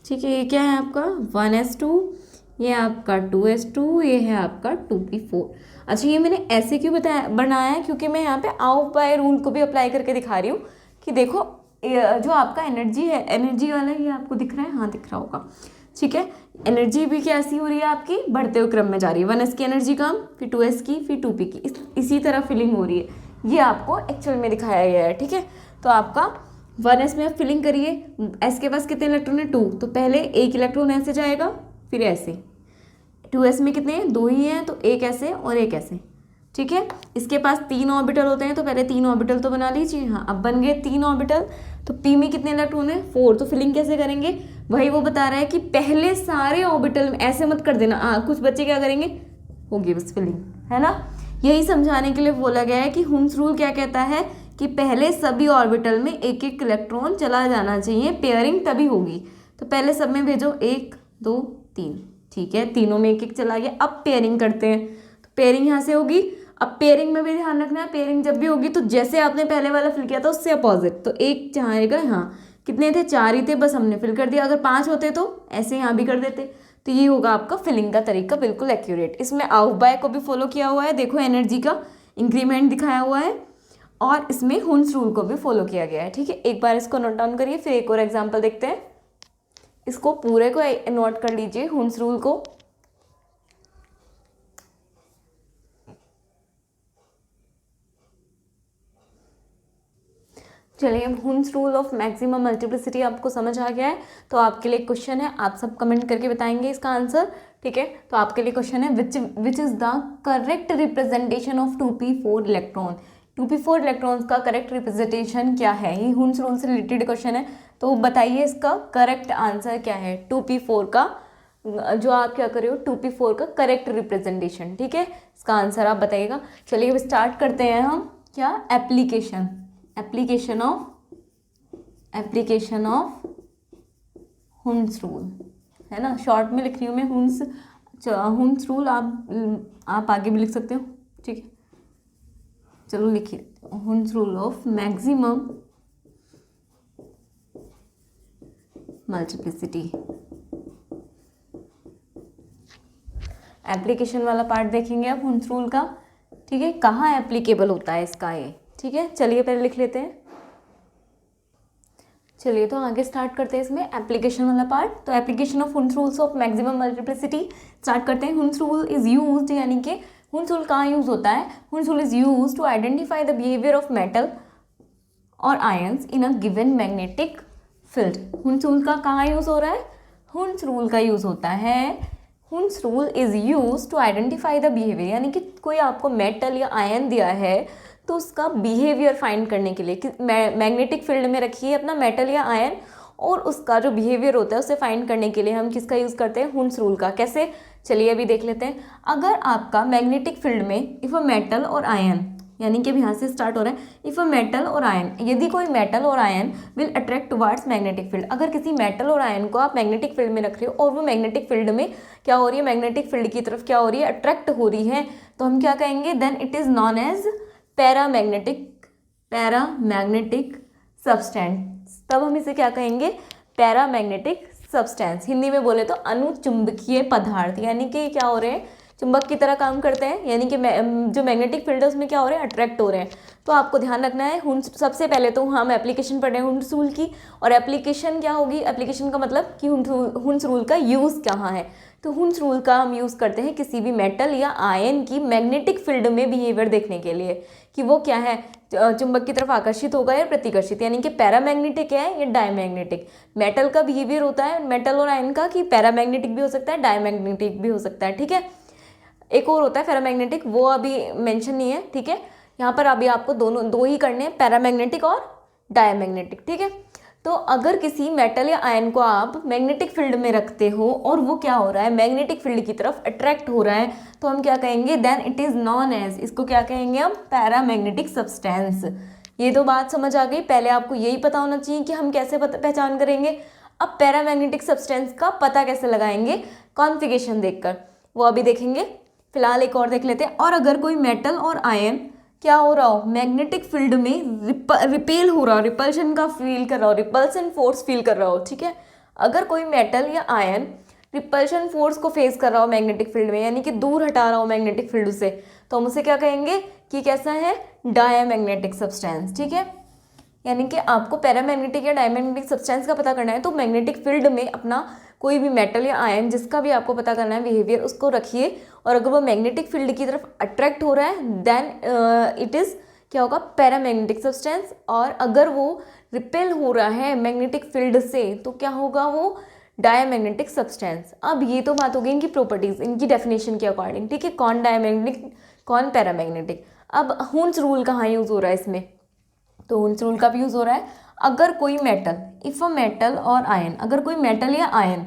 S1: ठीक है, ये क्या है आपका 1s2, ये आपका 2s2, ये है आपका 2p4। अच्छा, ये मैंने ऐसे क्यों बनाया है, क्योंकि मैं यहाँ पे आउट बाय रूल को भी अप्लाई करके दिखा रही हूँ कि देखो जो आपका एनर्जी है, एनर्जी वाला ये आपको दिख रहा है, हाँ दिख रहा होगा, ठीक है। एनर्जी भी कैसी हो रही है आपकी, बढ़ते हुए क्रम में जा रही है। 1s की एनर्जी कम, फिर 2s की, फिर 2p की, इसी तरह फिलिंग हो रही है। ये आपको एक्चुअल में दिखाया गया है, ठीक है। तो आपका 1s में आप फिलिंग करिए, s के पास कितने इलेक्ट्रॉन है, 2, तो पहले एक इलेक्ट्रॉन ऐसे जाएगा, फिर ऐसे। 2s में कितने हैं, 2 ही हैं, तो एक ऐसे और एक ऐसे, ठीक है। इसके पास 3 ऑर्बिटल होते हैं, तो पहले 3 ऑर्बिटल तो बना लीजिए, हाँ अब बन गए 3 ऑर्बिटल। तो p में कितने इलेक्ट्रॉन है, 4, तो फिलिंग कैसे करेंगे, वही वो बता रहा है कि पहले सारे ऑर्बिटल में ऐसे मत कर देना, कुछ बच्चे क्या करेंगे, होगी बस फिलिंग, है ना। यही समझाने के लिए बोला गया है कि हुंस रूल क्या कहता है कि पहले सभी ऑर्बिटल में एक एक इलेक्ट्रॉन चला जाना चाहिए, पेयरिंग तभी होगी। तो पहले सब में भेजो 1 2 3, ठीक है, तीनों में एक एक चला गया। अब पेयरिंग करते हैं, तो पेयरिंग यहाँ से होगी। अब पेयरिंग में भी ध्यान रखना है, पेयरिंग जब भी होगी तो जैसे आपने पहले वाला फिल किया था उससे अपोजिट। तो एक जहाँ आएगा, यहाँ कितने थे, 4 ही थे, बस हमने फिल कर दिया। अगर 5 होते तो ऐसे यहाँ भी कर देते। तो ये होगा आपका फिलिंग का तरीका, बिल्कुल एक्यूरेट। इसमें आउट बाय को भी फॉलो किया हुआ है, देखो एनर्जी का इंक्रीमेंट दिखाया हुआ है, और इसमें हुंस रूल को भी फॉलो किया गया है, ठीक है। एक बार इसको नोट डाउन करिए, फिर एक और एग्जांपल देखते हैं। इसको पूरे को नोट कर लीजिए, हुंस रूल को। चलिए, अब हुंस रूल ऑफ मैक्सिमम मल्टीप्लिसिटी आपको समझ आ गया है, तो आपके लिए क्वेश्चन है, आप सब कमेंट करके बताएंगे इसका आंसर, ठीक है। तो आपके लिए क्वेश्चन है, which is the correct representation of 2p4 electron. 2p4 electrons का करेक्ट रिप्रेजेंटेशन क्या है, ये हुंस रूल से रिलेटेड क्वेश्चन है। तो बताइए इसका करेक्ट आंसर क्या है, 2p4 का, जो आप क्या कर रहे हो, 2p4 का करेक्ट रिप्रेजेंटेशन, ठीक है। इसका आंसर आप बताइएगा। चलिए, अब स्टार्ट करते हैं हम, क्या, एप्लीकेशन ऑफ हुंस रूल, है ना। शॉर्ट में लिख रही हूँ मैं हुंस रूल, आप आगे भी लिख सकते हो, ठीक है। चलो लिखिए, हुंस rule of maximum multiplicity. Application वाला पार्ट देखेंगे अब हुंस रूल का, ठीक है, कहाँ एप्लीकेबल होता है इसका ये, ठीक है। चलिए पहले लिख लेते हैं। चलिए, तो आगे स्टार्ट करते हैं इसमें एप्लीकेशन वाला पार्ट। तो application of हुंस rules of maximum multiplicity start करते हैं। हुंस रूल इज यूज्ड, यानी कि हुंस रूल कहाँ यूज होता है, Hund's rule is used to identify the behaviour of metal और ions in a given magnetic field. Hund's rule का कहाँ यूज हो रहा है, हुंस रूल का यूज होता है Hund's rule is use to identify the behaviour, यानी कि कोई आपको मेटल या आयन दिया है तो उसका बिहेवियर फाइंड करने के लिए कि मैग्नेटिक फील्ड में रखिए अपना मेटल या आयन, और उसका जो बिहेवियर होता है उसे फाइंड करने के लिए हम किसका यूज़ करते हैं, हुन्स रूल का। कैसे, चलिए अभी देख लेते हैं। अगर आपका मैग्नेटिक फील्ड में इफ़ अ मेटल और आयन, यानी कि अब यहाँ से स्टार्ट हो रहा है, इफ़ अ मेटल और आयन, यदि कोई मेटल और ion will attract towards magnetic field, अगर किसी मेटल और आयन को आप मैग्नेटिक फील्ड में रख रहे हो और वो मैग्नेटिक फील्ड में क्या हो रही है, मैग्नेटिक फील्ड की तरफ क्या हो रही है, अट्रैक्ट हो रही है, तो हम क्या कहेंगे, then it is known as paramagnetic substance. तब हम इसे क्या कहेंगे, पैरामैग्नेटिक सब्सटेंस। हिंदी में बोले तो अनुचुंबकीय पदार्थ, यानी कि क्या हो रहे हैं, चुंबक की तरह काम करते हैं, यानी कि जो मैग्नेटिक फील्ड है उसमें क्या हो रहे हैं, अट्रैक्ट हो रहे हैं। तो आपको ध्यान रखना है हुन्स, सबसे पहले तो हम एप्लीकेशन पढ़ रहे हैं हुन्स रूल की, और एप्लीकेशन क्या होगी, एप्लीकेशन का मतलब कि हुन्स रूल का यूज़ कहाँ है। तो हुन्स रूल का हम यूज़ करते हैं किसी भी मेटल या आयन की मैग्नेटिक फील्ड में बिहेवियर देखने के लिए कि वो क्या है, चुंबक की तरफ आकर्षित होगा या प्रतिकर्षित, यानी कि पैरामैग्नेटिक है या डायमैग्नेटिक। मेटल का बिहेवियर होता है, मेटल और आयन का, कि पैरामैग्नेटिक भी हो सकता है, डायमैग्नेटिक भी हो सकता है, ठीक है। एक और होता है पैरामैग्नेटिक, वो अभी मेंशन नहीं है, ठीक है। यहाँ पर अभी आपको दो ही करने हैं, पैरामैग्नेटिक और डायमैग्नेटिक, ठीक है। तो अगर किसी मेटल या आयन को आप मैग्नेटिक फील्ड में रखते हो और वो क्या हो रहा है, मैग्नेटिक फील्ड की तरफ अट्रैक्ट हो रहा है, तो हम क्या कहेंगे, then it is known as, इसको क्या कहेंगे हम, पैरामैग्नेटिक सब्सटेंस। ये तो बात समझ आ गई। पहले आपको यही पता होना चाहिए कि हम कैसे पहचान करेंगे। अब पैरामैग्नेटिक सब्सटेंस का पता कैसे लगाएंगे, कॉन्फ़िगरेशन देखकर, वो अभी देखेंगे। फिलहाल एक और देख लेते हैं। और अगर कोई मेटल और आयन क्या हो रहा हो, मैग्नेटिक फील्ड में रिपेल हो रहा हो, रिपल्शन का फील कर रहा हो, रिपल्सन फोर्स फील कर रहा हो, ठीक है। अगर कोई मेटल या आयन रिपल्शन फोर्स को फेस कर रहा हो मैग्नेटिक फील्ड में, यानी कि दूर हटा रहा हो मैग्नेटिक फील्ड से, तो हम उसे क्या कहेंगे कि कैसा है, डायमैग्नेटिक सब्सटेंस, ठीक है। यानी कि आपको पैरामैग्नेटिक या डायमैग्नेटिक सब्सटेंस का पता करना है तो मैग्नेटिक फील्ड में अपना कोई भी मेटल या आयन जिसका भी आपको पता करना है बिहेवियर, उसको रखिए, और अगर वो मैग्नेटिक फील्ड की तरफ अट्रैक्ट हो रहा है देन इट इज़ क्या होगा, पैरामैग्नेटिक सब्सटेंस। और अगर वो रिपेल हो रहा है मैग्नेटिक फील्ड से तो क्या होगा, वो डायमैग्नेटिक सब्सटेंस। अब ये तो बात हो गई इनकी प्रॉपर्टीज, इनकी डेफिनेशन के अकॉर्डिंग, ठीक है, कौन डायमैग्नेटिक कौन पैरामैग्नेटिक। अब हुन्स रूल कहाँ यूज़ हो रहा है इसमें, तो हुन्स रूल का भी यूज़ हो रहा है। अगर कोई मेटल, इफ़ अ मेटल और आयन, अगर कोई मेटल या आयन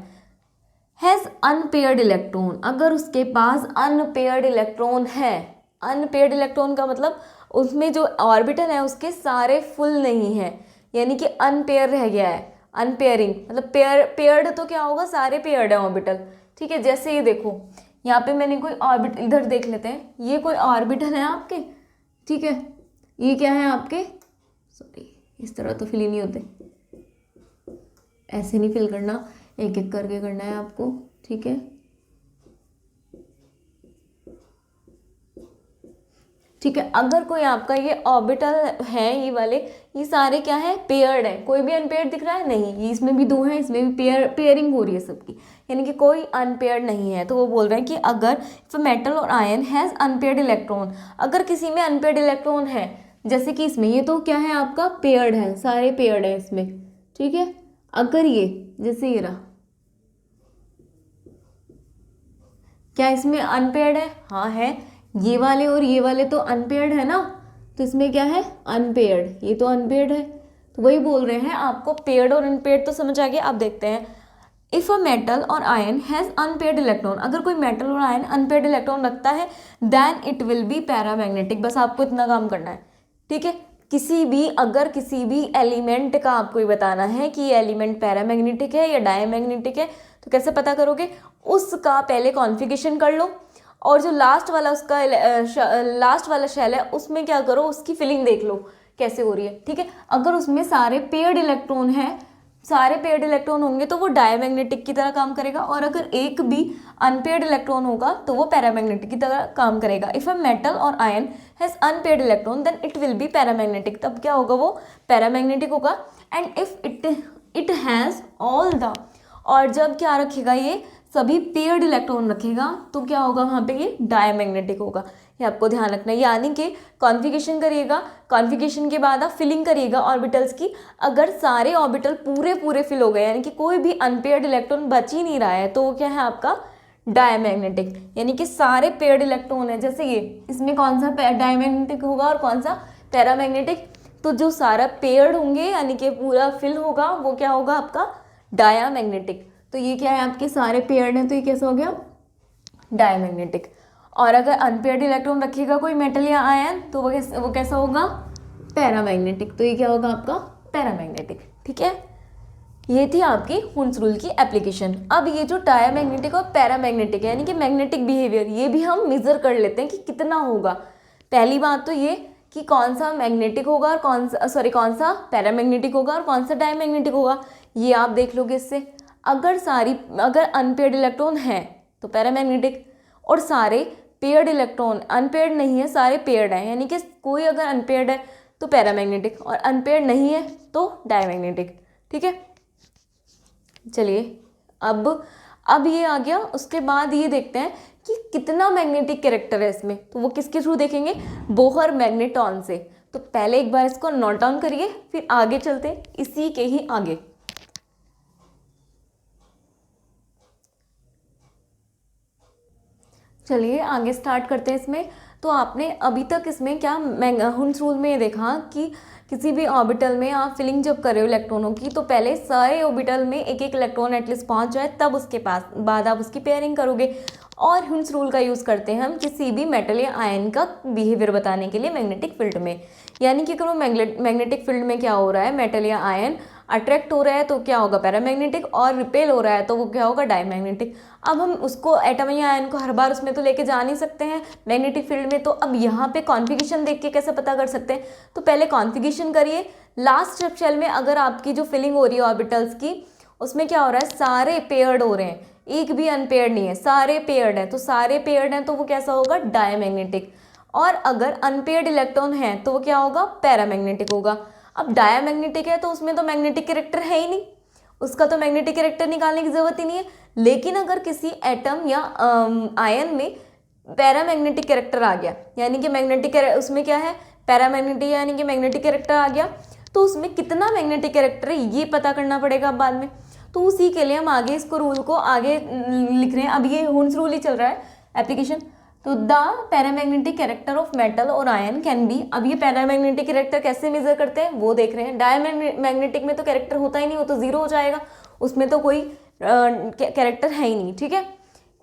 S1: हैज़ अनपेयर्ड इलेक्ट्रॉन, अगर उसके पास अनपेयर्ड इलेक्ट्रॉन है, अनपेयर्ड इलेक्ट्रॉन का मतलब उसमें जो ऑर्बिटल है उसके सारे फुल नहीं है, यानी कि अनपेयर रह गया है। अनपेयरिंग मतलब पेयर्ड तो क्या होगा, सारे पेयर्ड है ऑर्बिटल, ठीक है। जैसे ये देखो, यहाँ पे मैंने कोई ऑर्बिटल, इधर देख लेते हैं, ये कोई ऑर्बिटल है आपके, ठीक है, ये क्या है आपके, सॉरी इस तरह तो फिल ही नहीं होते, ऐसे नहीं फिल करना, एक एक करके करना है आपको, ठीक है, ठीक है। अगर कोई आपका ये ऑर्बिटल है, ये वाले, ये सारे क्या है, पेयर्ड है, कोई भी अनपेयर्ड दिख रहा है नहीं, ये इसमें भी दो हैं, इसमें भी पेयरिंग हो रही है सबकी, यानी कि कोई अनपेयर्ड नहीं है। तो वो बोल रहे हैं कि अगर इफ मेटल और आयन हैज़ अनपेयर्ड इलेक्ट्रॉन, अगर किसी में अनपेयर्ड इलेक्ट्रॉन है, जैसे कि इसमें, ये तो क्या है आपका, पेयर्ड है, सारे पेयर्ड है इसमें, ठीक है। अगर ये जैसे ये रहा, क्या इसमें अनपेयर्ड है, हाँ है, ये वाले और ये वाले तो अनपेयर्ड है ना, तो इसमें क्या है, अनपेयर्ड, ये तो अनपेयर्ड है। तो वही बोल रहे हैं आपको, पेयर्ड और अनपेयर्ड तो समझ आ गया। आप देखते हैं, इफ़ अ मेटल और आयन हैज़ अनपेयर्ड इलेक्ट्रॉन, अगर कोई मेटल और आयन अनपेयर्ड इलेक्ट्रॉन रखता है then it will be paramagnetic. बस आपको इतना काम करना है, ठीक है। अगर किसी भी एलिमेंट का आपको ये बताना है कि ये एलिमेंट पैरामैग्नेटिक है या डायमैग्नेटिक है, तो कैसे पता करोगे, उसका पहले कॉन्फ़िगरेशन कर लो, और जो लास्ट वाला शेल है उसमें क्या करो, उसकी फिलिंग देख लो कैसे हो रही है, ठीक है। अगर उसमें सारे पेयर्ड इलेक्ट्रॉन है, सारे पेयर्ड इलेक्ट्रॉन होंगे तो वो डायमैग्नेटिक की तरह काम करेगा, और अगर एक भी अनपेयर्ड इलेक्ट्रॉन होगा तो वो पैरामैग्नेटिक की तरह काम करेगा। इफ अ मेटल और ion has unpaired electron then it will be paramagnetic, तब क्या होगा, वो पैरामैग्नेटिक होगा। And if it has all the, और जब क्या रखेगा, ये सभी पेयर्ड इलेक्ट्रॉन रखेगा तो क्या होगा, वहाँ पे ये डायमैग्नेटिक होगा। ये आपको ध्यान रखना है, यानी कि कॉन्फ़िगरेशन करिएगा, कॉन्फ़िगरेशन के बाद आप फिलिंग करिएगा ऑर्बिटल्स की। अगर सारे ऑर्बिटल पूरे फिल हो गए, यानी कि कोई भी अनपेयर्ड इलेक्ट्रॉन बच ही नहीं रहा है, तो वो क्या है आपका डायमैग्नेटिक, यानी कि सारे पेयर्ड इलेक्ट्रॉन है, जैसे ये, इसमें कौन सा डायमैग्नेटिक होगा और कौन सा पैरामैग्नेटिक, तो जो सारा पेयर्ड होंगे यानी कि पूरा फिल होगा वो क्या होगा आपका डायमैग्नेटिक। तो ये क्या है, आपके सारे पेयर्ड हैं तो ये कैसा हो गया डायमैग्नेटिक। और अगर अनपेयर्ड इलेक्ट्रॉन रखिएगा कोई मेटल या आयन तो वो कैसा होगा पैरामैग्नेटिक। तो ये क्या होगा आपका पैरामैग्नेटिक। ठीक है, ये थी आपकी हुन्स रूल की एप्लीकेशन। अब ये जो डायमैग्नेटिक और पैरामैग्नेटिक है यानी कि मैग्नेटिक बिहेवियर, ये भी हम मेजर कर लेते हैं कि कितना होगा। पहली बात तो ये कि कौन सा मैग्नेटिक होगा और कौन सा पैरामैग्नेटिक होगा और कौन सा डायमैग्नेटिक होगा, ये आप देख लोगे इससे। अगर अनपेयर्ड इलेक्ट्रॉन है तो पैरामैग्नेटिक, और सारे पेयर्ड इलेक्ट्रॉन अनपेयर्ड नहीं है, सारे पेयर्ड हैं, यानी कि कोई अगर अनपेयर्ड है तो पैरामैग्नेटिक और अनपेयर्ड नहीं है तो डायमैग्नेटिक। ठीक है, चलिए अब ये आ गया। उसके बाद ये देखते हैं कि कितना मैग्नेटिक कैरेक्टर है इसमें, तो वो किसके थ्रू देखेंगे, बोहर मैग्नेटॉन से। तो पहले एक बार इसको नोट डाउन करिए, फिर आगे चलते हैं इसी के ही आगे। चलिए आगे स्टार्ट करते हैं इसमें। तो आपने अभी तक इसमें क्या हुन्स रूल में ये देखा कि किसी भी ऑर्बिटल में आप फिलिंग जब कर रहे हो इलेक्ट्रॉनों की, तो पहले सारे ऑर्बिटल में एक एक इलेक्ट्रॉन एटलीस्ट पहुंच जाए, तब उसके पास बाद आप उसकी पेयरिंग करोगे। और हुन्स रूल का यूज़ करते हैं हम किसी भी मेटल या आयन का बिहेवियर बताने के लिए मैग्नेटिक फील्ड में। यानी कि अगर मैग्नेटिक फील्ड में क्या हो रहा है, मेटल या आयन अट्रैक्ट हो रहा है तो क्या होगा पैरामैग्नेटिक, और रिपेल हो रहा है तो वो क्या होगा डायमैग्नेटिक। अब हम उसको एटम या आयन को हर बार उसमें तो लेके जा नहीं सकते हैं मैग्नेटिक फील्ड में, तो अब यहाँ पे कॉन्फ़िगरेशन देख के कैसे पता कर सकते हैं, तो पहले कॉन्फ़िगरेशन करिए। लास्ट स्ट्रक्चर में अगर आपकी जो फिलिंग हो रही है ऑर्बिटल्स की, उसमें क्या हो रहा है, सारे पेयर्ड हो रहे हैं, एक भी अनपेयर्ड नहीं है, सारे पेयर्ड हैं, तो सारे पेयर्ड हैं तो वो कैसा होगा डायमैग्नेटिक। और अगर अनपेयर्ड इलेक्ट्रॉन है तो वो क्या होगा पैरामैग्नेटिक होगा। अब डायमैग्नेटिक है तो उसमें तो मैग्नेटिक कैरेक्टर है ही नहीं, उसका तो मैग्नेटिक कैरेक्टर निकालने की जरूरत ही नहीं है। लेकिन अगर किसी एटम या आयन में पैरामैग्नेटिक कैरेक्टर आ गया, यानी कि मैग्नेटिक उसमें क्या है पैरामैग्नेटिक यानी कि मैग्नेटिक कैरेक्टर आ गया, तो उसमें कितना मैग्नेटिक कैरेक्टर है ये पता करना पड़ेगा बाद में। तो उसी के लिए हम आगे इसको रूल को आगे लिख रहे हैं। अब ये हुन्स रूल ही चल रहा है एप्लीकेशन। तो the paramagnetic character of metal और आयन कैन बी, अब ये पैरामैग्नेटिक कैरेक्टर कैसे मेजर करते हैं वो देख रहे हैं। डायमैग्नेटिक में तो कैरेक्टर होता ही नहीं, वो तो जीरो हो जाएगा, उसमें तो कोई कैरेक्टर है ही नहीं। ठीक है,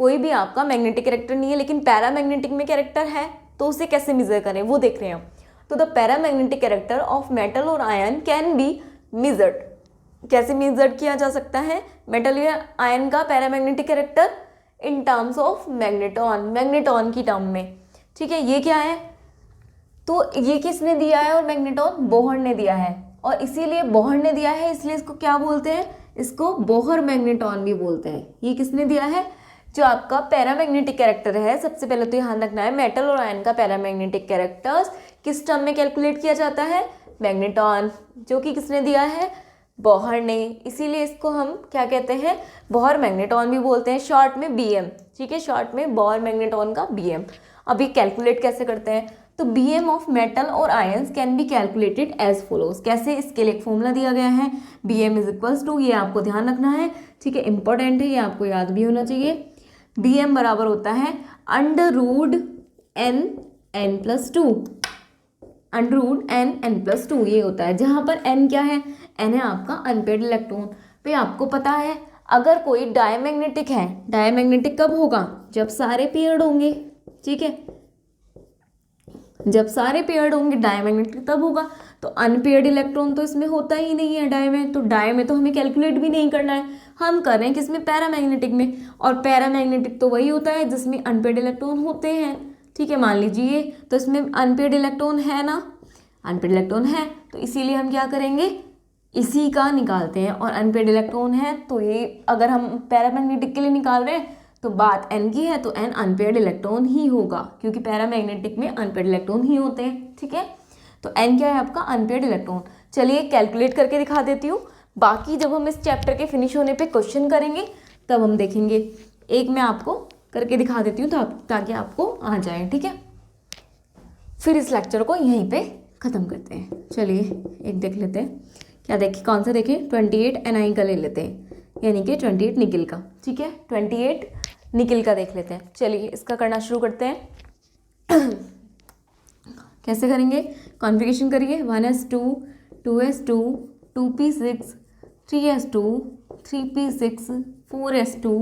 S1: कोई भी आपका मैग्नेटिक कैरेक्टर नहीं है, लेकिन पैरामैग्नेटिक में कैरेक्टर है, तो उसे कैसे मेजर करें वो देख रहे हैं। तो the paramagnetic character of metal और आयन कैन बी मेजर्ड, कैसे मेजर किया जा सकता है मेटल या आयन का paramagnetic character, in terms of magneton की टर्म में। ठीक है, ये क्या है, तो ये किसने दिया है, और मैग्नेटॉन बोहर ने दिया है, और इसीलिए बोहर ने दिया है इसलिए इसको क्या बोलते हैं, इसको बोहर मैग्नेटॉन भी बोलते हैं। ये किसने दिया है, जो आपका पैरामैग्नेटिक कैरेक्टर है। सबसे पहले तो ध्यान रखना है मेटल और आयन का पैरामैग्नेटिक कैरेक्टर्स किस टर्म में कैलकुलेट किया जाता है, मैग्नेटॉन, जो कि किसने दिया है बोहर ने, इसीलिए इसको हम क्या कहते हैं बोहर मैग्नेटॉन भी बोलते हैं, शॉर्ट में बीएम। ठीक है, शॉर्ट में बोहर मैग्नेटॉन का बीएम। अभी कैलकुलेट कैसे करते हैं, तो बीएम ऑफ मेटल और ions can be calculated as follows. कैसे, इसके लिए एक फॉर्मूला दिया गया है, बीएम इज इक्वल्स टू, ये आपको ध्यान रखना है। ठीक है, इंपॉर्टेंट है, ये आपको याद भी होना चाहिए। बीएम बराबर होता है √n+2, √n+2 ये होता है, जहाँ पर n क्या है, n है आपका अनपेयर्ड इलेक्ट्रॉन। भाई आपको पता है अगर कोई डायमैग्नेटिक है, डायमैग्नेटिक कब होगा, जब सारे पेयर्ड होंगे। ठीक है, जब सारे पेयर्ड होंगे डायमैग्नेटिक तब होगा। तो अनपेयर्ड इलेक्ट्रॉन तो इसमें होता ही नहीं है डाय में, तो डाय में तो हमें कैलकुलेट भी नहीं करना है, हम कर रहे हैं किसमें पैरामैग्नेटिक में। और पैरामैग्नेटिक तो वही होता है जिसमें अनपेयर्ड इलेक्ट्रॉन होते हैं। ठीक है, मान लीजिए तो इसमें अनपेयर्ड इलेक्ट्रॉन है ना, अनपेयर्ड इलेक्ट्रॉन है, तो इसीलिए हम क्या करेंगे इसी का निकालते हैं। और अनपेयर्ड इलेक्ट्रॉन है तो ये अगर हम पैरामैग्नेटिक के लिए निकाल रहे हैं तो बात n की है, तो n अनपेयर्ड इलेक्ट्रॉन ही होगा, क्योंकि पैरामैग्नेटिक में अनपेयर्ड इलेक्ट्रॉन ही होते हैं। ठीक है, तो n क्या है आपका अनपेयर्ड इलेक्ट्रॉन। चलिए कैलकुलेट करके दिखा देती हूँ, बाकी जब हम इस चैप्टर के फिनिश होने पे क्वेश्चन करेंगे तब हम देखेंगे। एक मैं आपको करके दिखा देती हूँ ताकि आपको आ जाए। ठीक है, फिर इस लेक्चर को यहीं पे ख़त्म करते हैं। चलिए एक देख लेते हैं, क्या देखें, कौन सा देखें, 28 Ni का ले लेते हैं, यानी कि 28 निकल का। ठीक है, 28 निकल का देख लेते हैं। चलिए इसका करना शुरू करते हैं। कैसे करेंगे, कॉन्फ़िगरेशन करिए। 1s2 2s2 2p6 3s2 3p6 4s2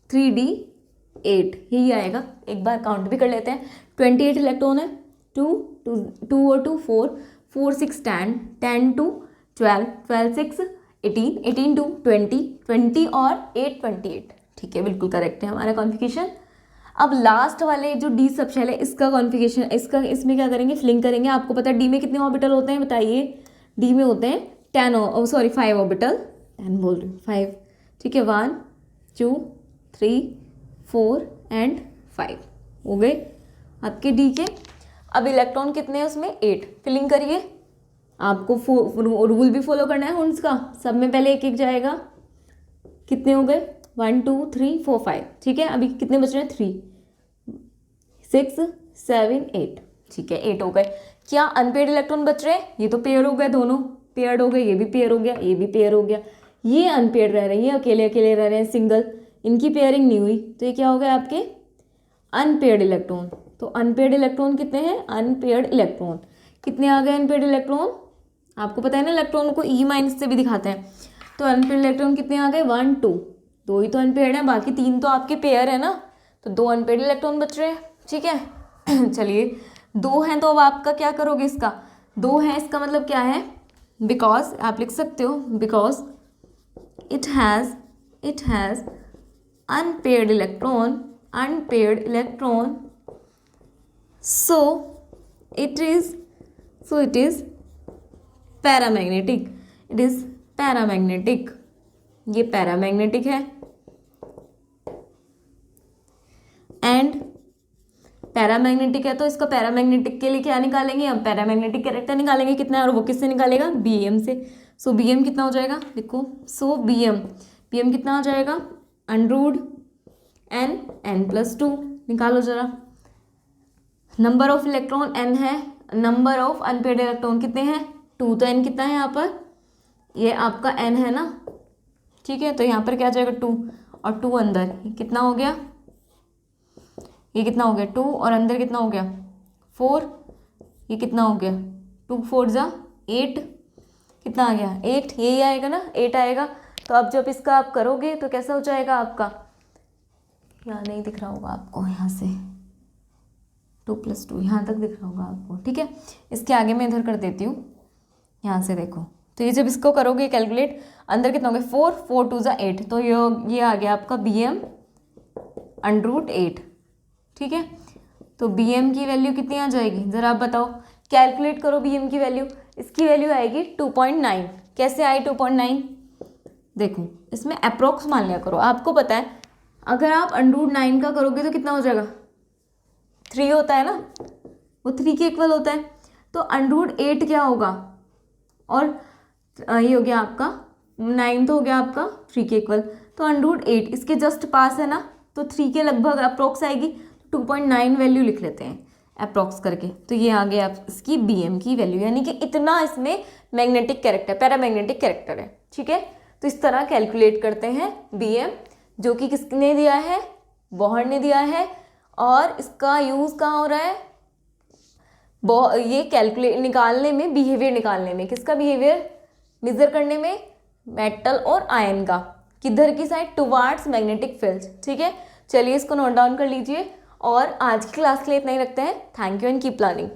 S1: 3d8 यही आएगा। एक बार काउंट भी कर लेते हैं। 28 इलेक्ट्रॉन है, 2 और 2 4 4 6 10 10 2 12 12 6 18 18 2 20 20 और 8 28। ठीक है, बिल्कुल करेक्ट है हमारा कॉन्फ़िगरेशन। अब लास्ट वाले जो डी सबशेल है इसका कॉन्फ़िगरेशन, इसमें क्या करेंगे, फिलिंग करेंगे। आपको पता है डी में कितने ऑर्बिटल होते हैं, बताइए। डी में होते हैं 5 ऑर्बिटल, 10 बोल रही हूँ, 5। ठीक है, 1 2 3 4 एंड 5 हो गए आपके डी के। अब इलेक्ट्रॉन कितने हैं उसमें, 8। फिलिंग करिए। आपको रूल भी फॉलो करना है हुंड्स का, सब में पहले एक एक जाएगा। कितने हो गए, 1 2 3 4 5। ठीक है, अभी कितने बच रहे हैं, 3 6 7 8। ठीक है, 8 हो गए। क्या अनपेयर्ड इलेक्ट्रॉन बच रहे हैं, ये तो पेयर हो गए, दोनों पेयर्ड हो गए, ये भी पेयर हो गया, ये भी पेयर हो गया। ये अनपेयर्ड रह रहे हैं, ये अकेले अकेले रह रहे हैं, सिंगल, इनकी पेयरिंग नहीं हुई, तो ये क्या हो गया आपके अनपेयर्ड इलेक्ट्रॉन। तो अनपेयर्ड इलेक्ट्रॉन कितने हैं, अनपेयर्ड इलेक्ट्रॉन कितने आ गए अनपेयर्ड इलेक्ट्रॉन, आपको पता है ना इलेक्ट्रॉन को ई माइनस से भी दिखाते हैं। तो अनपेयर्ड इलेक्ट्रॉन कितने आ गए, 1 2, 2 ही तो अनपेयर्ड है, बाकी 3 तो आपके पेयर है ना, तो 2 अनपेयर्ड इलेक्ट्रॉन बच रहे हैं। ठीक है चलिए 2 हैं, तो अब आपका क्या करोगे, इसका 2 है, इसका मतलब क्या है, बिकॉज आप लिख सकते हो, because it has unpaired electron, so it is paramagnetic, ये पैरामैग्नेटिक है। एंड पैरामैग्नेटिक है तो इसका पैरामैग्नेटिक के लिए क्या निकालेंगे, हम पैरामैग्नेटिक कैरेक्टर निकालेंगे कितना है, और वो किससे निकालेगा, Bm से। सो Bm कितना हो जाएगा, देखो, सो Bm कितना हो जाएगा, n+2 निकालो जरा। नंबर ऑफ इलेक्ट्रॉन n है, नंबर ऑफ अनपेयर्ड इलेक्ट्रॉन कितने हैं, 2। तो n कितना है यहाँ पर, ये आपका n है ना। ठीक है, तो यहाँ पर क्या आ जाएगा, 2 और 2 अंदर, ये कितना हो गया, ये कितना हो गया, 2 और अंदर कितना हो गया, 4। ये कितना हो गया, 2 4 जा 8, कितना आ गया, 8, यही आएगा ना, 8 आएगा। तो अब जब इसका आप करोगे तो कैसा हो जाएगा आपका, यहाँ नहीं दिख रहा होगा आपको, यहाँ से 2+2 यहाँ तक दिख रहा होगा आपको। ठीक है, इसके आगे मैं इधर कर देती हूँ, यहाँ से देखो। तो ये जब इसको करोगे कैलकुलेट, अंदर कितना हो गया, 4 4 2 जा 8, तो ये आ गया आपका Bm√8। ठीक है, तो Bm की वैल्यू कितनी आ जाएगी, ज़रा आप बताओ, कैलकुलेट करो Bm की वैल्यू। इसकी वैल्यू आएगी 2.9। कैसे आई 2.9, देखो इसमें अप्रोक्स मान लिया करो। आपको पता है अगर आप √9 का करोगे तो कितना हो जाएगा, 3 होता है ना, वो 3 के इक्वल होता है। तो √8 क्या होगा, और ये हो गया आपका 9, तो हो गया आपका 3 के इक्वल। तो √8 इसके जस्ट पास है ना, तो 3 के लगभग अप्रोक्स आएगी। 2.9 वैल्यू लिख लेते हैं अप्रोक्स करके, तो ये आ गया इसकी Bm की वैल्यू, यानी कि इतना इसमें मैग्नेटिक कैरेक्टर, पैरामैग्नेटिक कैरेक्टर है। ठीक है, तो इस तरह कैलकुलेट करते हैं Bm, जो कि किसने दिया है, बोहर ने दिया है। और इसका यूज़ कहाँ हो रहा है, ये कैलकुलेट निकालने में, बिहेवियर निकालने में, किसका बिहेवियर मेजर करने में, मेटल और आयन का, किधर की साइड, टुवार्ड्स मैग्नेटिक फील्ड। ठीक है, चलिए इसको नोट डाउन कर लीजिए। और आज की क्लास के लिए इतना ही रखते हैं। Thank you and keep learning.